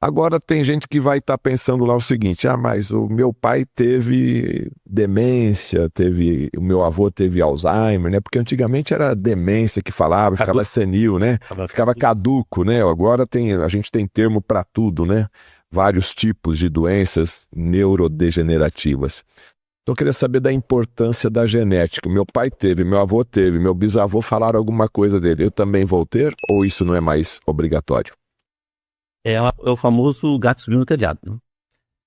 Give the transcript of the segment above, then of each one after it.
Agora tem gente que vai estar pensando lá o seguinte: ah, mas o meu pai teve demência, o meu avô teve Alzheimer, né? Porque antigamente era demência que falava, ficava Caduco. senil, né? Ficava caduco, né? Agora a gente tem termo para tudo, né? Vários tipos de doenças neurodegenerativas. Então eu queria saber da importância da genética. Meu pai teve, meu avô teve, meu bisavô falaram alguma coisa dele. Eu também vou ter? Ou isso não é mais obrigatório? É o famoso gato subindo no telhado, né?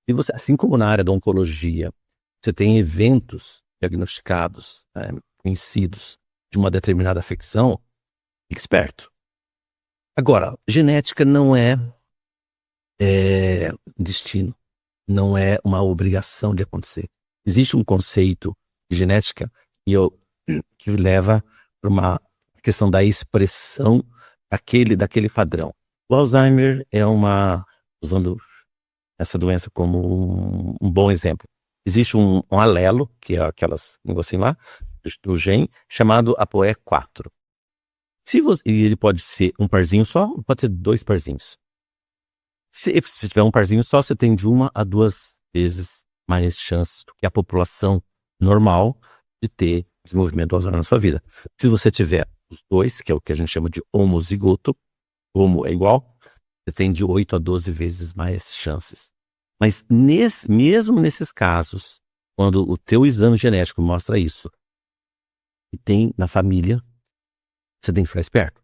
E você, assim como na área da oncologia, você tem eventos diagnosticados, conhecidos de uma determinada afecção, fique esperto. Agora, genética não é destino, não é uma obrigação de acontecer. Existe um conceito de genética que leva para uma questão da expressão daquele padrão. O Alzheimer usando essa doença como um bom exemplo. Existe um alelo, que é aquelas negocinho lá, do gene, chamado ApoE4. E ele pode ser um parzinho só, pode ser 2 parzinhos. Se tiver um parzinho só, você tem de 1 a 2 vezes mais chances do que a população normal de ter desenvolvimento do Alzheimer na sua vida. Se você tiver os 2, que é o que a gente chama de homozigoto, homo é igual, você tem de 8 a 12 vezes mais chances. Mas mesmo nesses casos, quando o teu exame genético mostra isso, e tem na família, você tem que ficar esperto.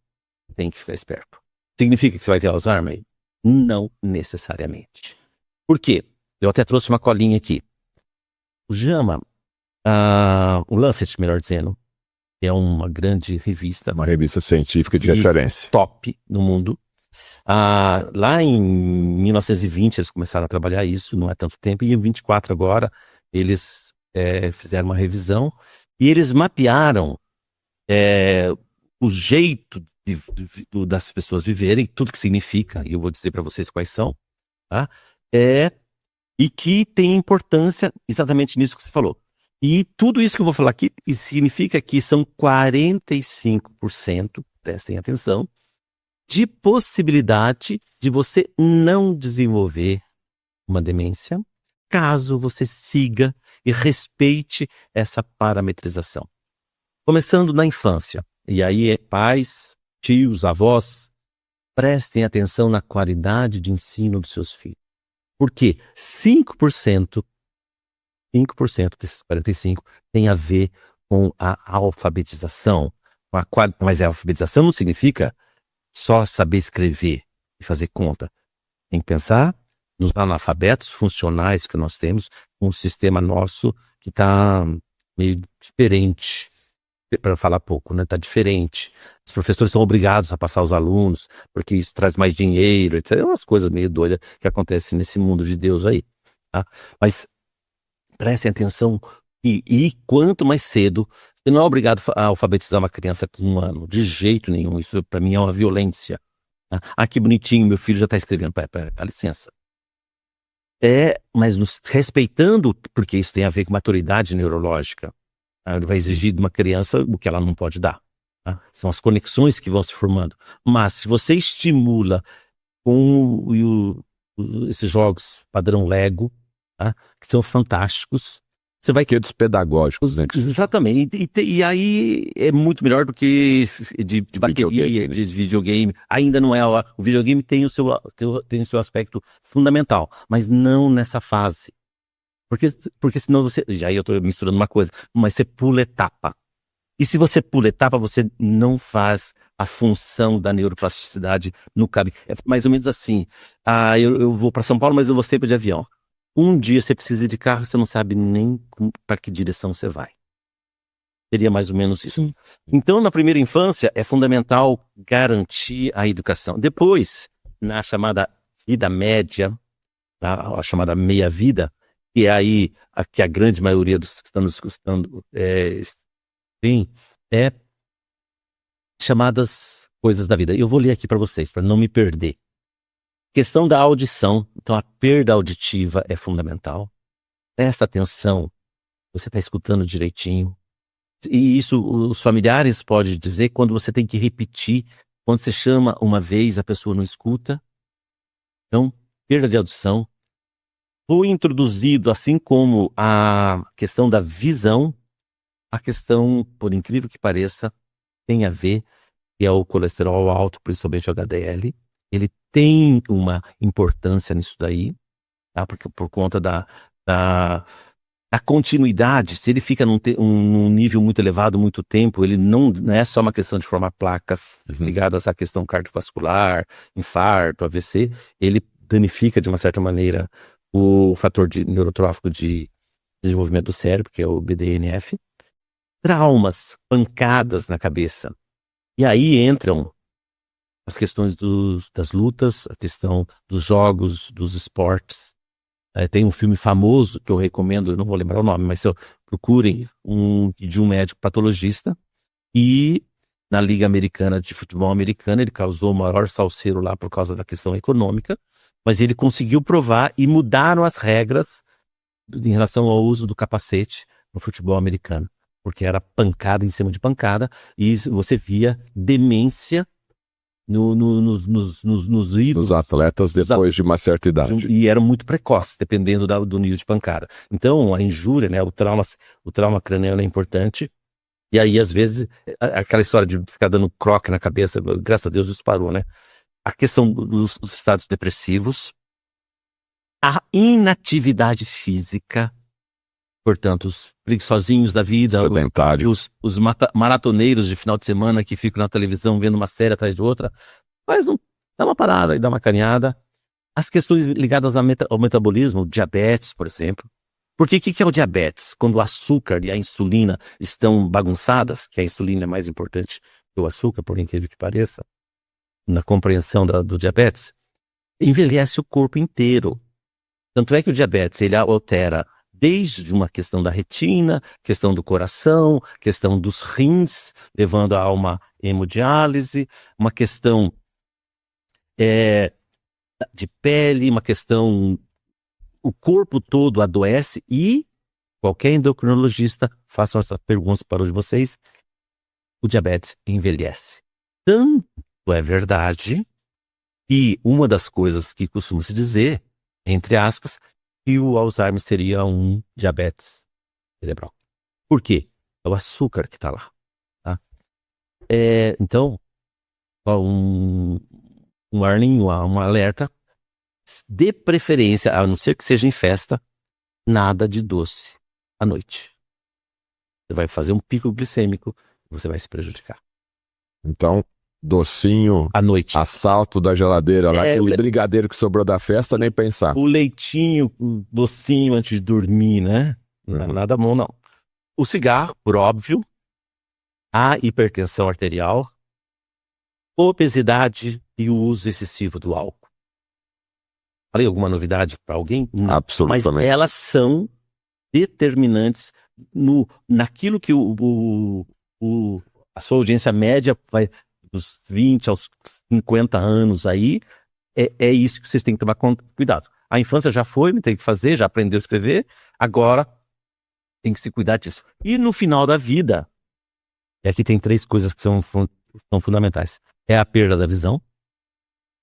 Tem que ficar esperto. Significa que você vai ter Alzheimer? Não necessariamente. Por quê? Eu até trouxe uma colinha aqui. O JAMA, o Lancet, melhor dizendo, é uma grande revista. Uma revista científica de referência. Top no mundo. Lá em 1920 eles começaram a trabalhar isso, não é tanto tempo, e em 24 agora eles fizeram uma revisão e eles mapearam o jeito das pessoas viverem, tudo que significa, e eu vou dizer para vocês quais são, tá? E que tem importância exatamente nisso que você falou. E tudo isso que eu vou falar aqui significa que são 45%, prestem atenção, de possibilidade de você não desenvolver uma demência, caso você siga e respeite essa parametrização. Começando na infância, e aí pais, tios, avós, prestem atenção na qualidade de ensino dos seus filhos. Porque 5% desses 45% tem a ver com a alfabetização. Mas a alfabetização não significa só saber escrever e fazer conta. Tem que pensar nos analfabetos funcionais que nós temos, um sistema nosso que está meio diferente, para falar pouco, né? Está diferente. Os professores são obrigados a passar os alunos, porque isso traz mais dinheiro, etc. É umas coisas meio doidas que acontecem nesse mundo de Deus aí. Tá? Mas prestem atenção e quanto mais cedo, você não é obrigado a alfabetizar uma criança com 1 ano, de jeito nenhum. Isso para mim é uma violência. Tá? Que bonitinho, meu filho já está escrevendo. Pera, dá licença. Mas respeitando, porque isso tem a ver com maturidade neurológica. Ele vai exigir de uma criança o que ela não pode dar. Tá? São as conexões que vão se formando. Mas se você estimula com esses jogos padrão Lego, tá? Que são fantásticos, você vai... Brinquedos pedagógicos, né? Exatamente. E aí é muito melhor do que de bateria, de videogame. Ainda não é. O videogame tem o seu aspecto fundamental, mas não nessa fase. Porque senão você... Já aí eu estou misturando uma coisa, mas você pula etapa. E se você pula etapa, você não faz a função da neuroplasticidade no caminho. É mais ou menos assim. Eu vou para São Paulo, mas eu vou sempre de avião. Um dia você precisa ir de carro, você não sabe nem para que direção você vai. Seria mais ou menos isso. Então, na primeira infância, é fundamental garantir a educação. Depois, na chamada vida média, a chamada meia-vida, que é aí que a grande maioria dos que estão nos escutando tem, chamadas coisas da vida. Eu vou ler aqui para vocês, para não me perder. Questão da audição. Então, a perda auditiva é fundamental. Presta atenção. Você está escutando direitinho. E isso os familiares podem dizer quando você tem que repetir. Quando você chama uma vez, a pessoa não escuta. Então, perda de audição. Foi introduzido, assim como a questão da visão, a questão, por incrível que pareça, tem a ver, que é o colesterol alto, principalmente o HDL. Ele tem uma importância nisso daí, tá? Porque por conta da continuidade, se ele fica num nível muito elevado muito tempo, ele não é só uma questão de formar placas ligadas à questão cardiovascular, infarto, AVC, ele danifica de uma certa maneira o fator neurotrófico de desenvolvimento do cérebro, que é o BDNF, traumas, pancadas na cabeça. E aí entram as questões das lutas, a questão dos jogos, dos esportes. Tem um filme famoso que eu recomendo, eu não vou lembrar o nome, mas procurem, de um médico patologista, e na Liga Americana de Futebol Americana ele causou o maior salseiro lá por causa da questão econômica, mas ele conseguiu provar e mudaram as regras em relação ao uso do capacete no futebol americano, porque era pancada em cima de pancada e você via demência nos ídolos. Os atletas depois de uma certa idade. E era muito precoce, dependendo do nível de pancada. Então, a injúria, né, o trauma craniano é importante. E aí, às vezes, aquela história de ficar dando croque na cabeça, graças a Deus isso parou, né? A questão dos estados depressivos, a inatividade física, portanto, os preguiçosinhos da vida, sedentários, os maratoneiros de final de semana que ficam na televisão vendo uma série atrás de outra, dá uma parada e dá uma caminhada. As questões ligadas ao metabolismo, diabetes, por exemplo. Porque o que é o diabetes? Quando o açúcar e a insulina estão bagunçadas, que a insulina é mais importante que o açúcar, por incrível que pareça, na compreensão do diabetes, envelhece o corpo inteiro. Tanto é que o diabetes, ele altera desde uma questão da retina, questão do coração, questão dos rins, levando a uma hemodiálise, uma questão de pele, uma questão... O corpo todo adoece e qualquer endocrinologista, façam essa pergunta para vocês, o diabetes envelhece. Tanto é verdade que uma das coisas que costuma se dizer, entre aspas, que o Alzheimer seria um diabetes cerebral. Por quê? É o açúcar que está lá. Tá? Então, um warning, um alerta, de preferência, a não ser que seja em festa, nada de doce à noite. Você vai fazer um pico glicêmico, você vai se prejudicar. Então, docinho à noite, assalto da geladeira lá, aquele brigadeiro que sobrou da festa, nem pensar. O leitinho, o docinho antes de dormir, né? Não é nada bom, não. O cigarro, por óbvio, a hipertensão arterial, obesidade e o uso excessivo do álcool. Falei alguma novidade para alguém? Não. Absolutamente. Mas elas são determinantes naquilo que a sua audiência média vai dos 20 aos 50 anos aí, é isso que vocês têm que tomar cuidado. A infância já foi, tem que fazer, já aprendeu a escrever, agora tem que se cuidar disso. E no final da vida, aqui tem 3 coisas que são fundamentais. É a perda da visão,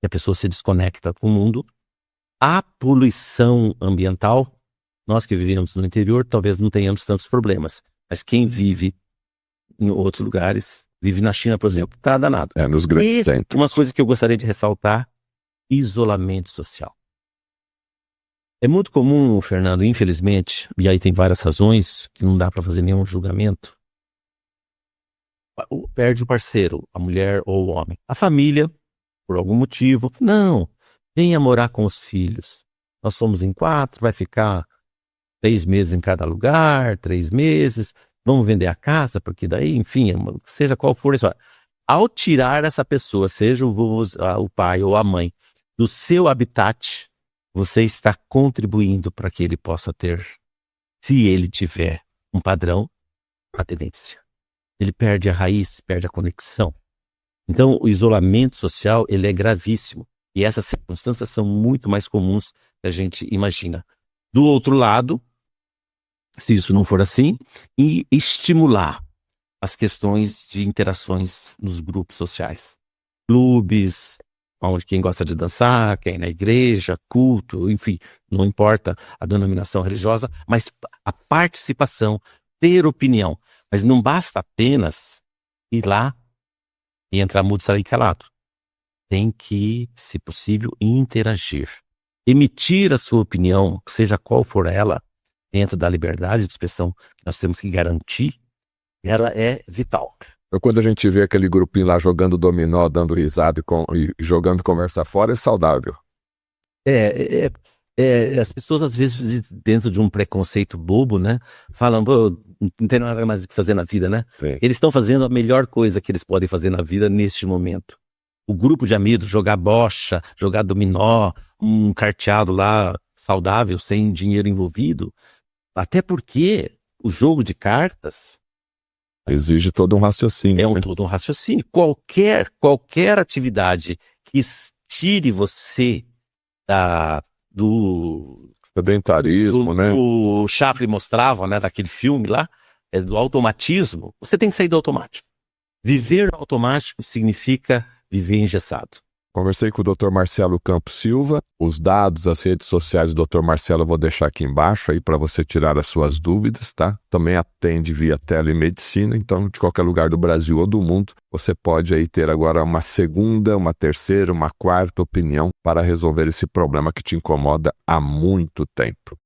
que a pessoa se desconecta com o mundo. A poluição ambiental, nós que vivemos no interior, talvez não tenhamos tantos problemas, mas quem vive em outros lugares, vive na China, por exemplo, tá danado. Nos grandes centros. Uma coisa que eu gostaria de ressaltar, isolamento social. É muito comum, Fernando, infelizmente, e aí tem várias razões que não dá para fazer nenhum julgamento, perde o parceiro, a mulher ou o homem. A família, por algum motivo, não, venha morar com os filhos. Nós somos em 4, vai ficar 6 meses em cada lugar, 3 meses, vamos vender a casa, porque daí, enfim, seja qual for isso. Ao tirar essa pessoa, seja o pai ou a mãe, do seu habitat, você está contribuindo para que ele possa ter, se ele tiver um padrão, a tendência. Ele perde a raiz, perde a conexão. Então, o isolamento social, ele é gravíssimo. E essas circunstâncias são muito mais comuns que a gente imagina. Do outro lado, se isso não for assim, e estimular as questões de interações nos grupos sociais. Clubes, onde quem gosta de dançar, quem é na igreja, culto, enfim, não importa a denominação religiosa, mas a participação, ter opinião. Mas não basta apenas ir lá e entrar mudo, sair calado. Tem que, se possível, interagir. Emitir a sua opinião, seja qual for ela, dentro da liberdade de expressão que nós temos que garantir, ela é vital. Quando a gente vê aquele grupinho lá jogando dominó, dando risada e jogando conversa fora, é saudável. As pessoas, às vezes, dentro de um preconceito bobo, né, falam, pô, não tem nada mais o que fazer na vida, né? Sim. Eles estão fazendo a melhor coisa que eles podem fazer na vida neste momento. O grupo de amigos, jogar bocha, jogar dominó, um carteado lá saudável, sem dinheiro envolvido. Até porque o jogo de cartas Exige todo um raciocínio. é todo um raciocínio. Qualquer atividade que tire você do Sedentarismo, né? o Chaplin mostrava, né, daquele filme lá, do automatismo, você tem que sair do automático. Viver no automático significa viver engessado. Conversei com o Dr. Marcelo Campos Silva. Os dados, as redes sociais do Dr. Marcelo eu vou deixar aqui embaixo aí para você tirar as suas dúvidas, tá? Também atende via telemedicina, então de qualquer lugar do Brasil ou do mundo, você pode aí ter agora uma segunda, uma terceira, uma quarta opinião para resolver esse problema que te incomoda há muito tempo.